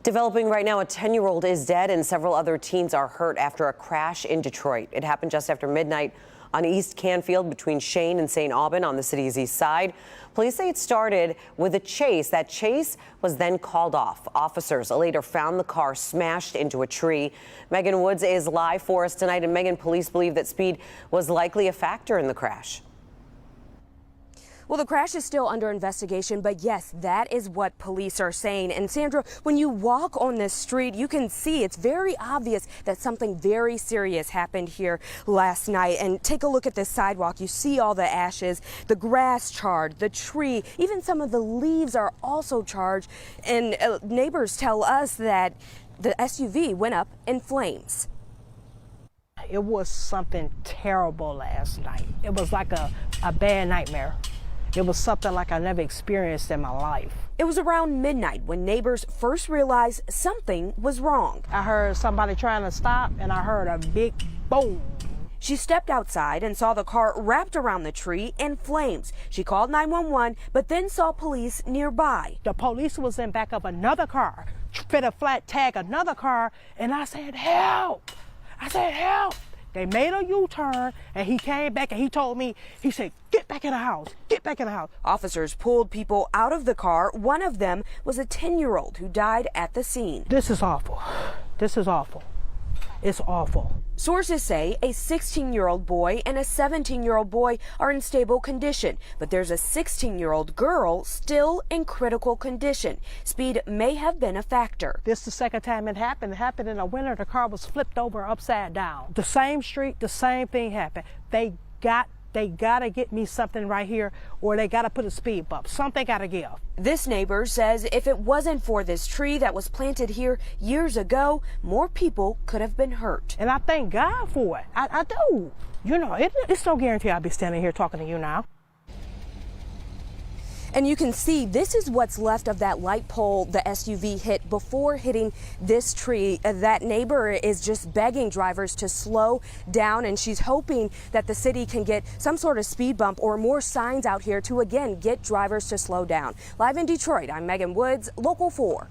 Developing right now, a 10-year-old is dead and several other teens are hurt after a crash in Detroit. It happened just after midnight on East Canfield between Shane and St. Aubin on the city's east side. Police say it started with a chase. That chase was then called off. Officers later found the car smashed into a tree. Megan Woods is live for us tonight. And Megan, police believe that speed was likely a factor in the crash. Well, the crash is still under investigation, but yes, that is what police are saying. And Sandra, when you walk on this street, you can see it's very obvious that something very serious happened here last night. And take a look at this sidewalk. You see all the ashes, the grass charred, the tree, even some of the leaves are also charred. And neighbors tell us that the SUV went up in flames. It was something terrible last night. It was like a bad nightmare. It was something like I never experienced in my life. It was around midnight when neighbors first realized something was wrong. I heard somebody trying to stop, and I heard a big boom. She stepped outside and saw the car wrapped around the tree in flames. She called 911, but then saw police nearby. The police was in back of another car, fit a flat tag another car, and I said, help! I said, help! They made a U-turn, and he came back and he told me, he said, get back in the house, get back in the house. Officers pulled people out of the car. One of them was a 10-year-old who died at the scene. This is awful. This is awful. It's awful. Sources say a 16-year-old boy and a 17-year-old boy are in stable condition, but there's a 16-year-old girl still in critical condition. Speed may have been a factor. This is the second time it happened. It happened in the winter. The car was flipped over upside down. The same street, the same thing happened. They gotta get me something right here, or they gotta put a speed bump. Something gotta give. This neighbor says if it wasn't for this tree that was planted here years ago, more people could have been hurt. And I thank God for it. I do. You know, it's no guarantee I'll be standing here talking to you now. And you can see this is what's left of that light pole the SUV hit before hitting this tree. That neighbor is just begging drivers to slow down, and she's hoping that the city can get some sort of speed bump or more signs out here to again get drivers to slow down. Live in Detroit, I'm Megan Woods, Local 4.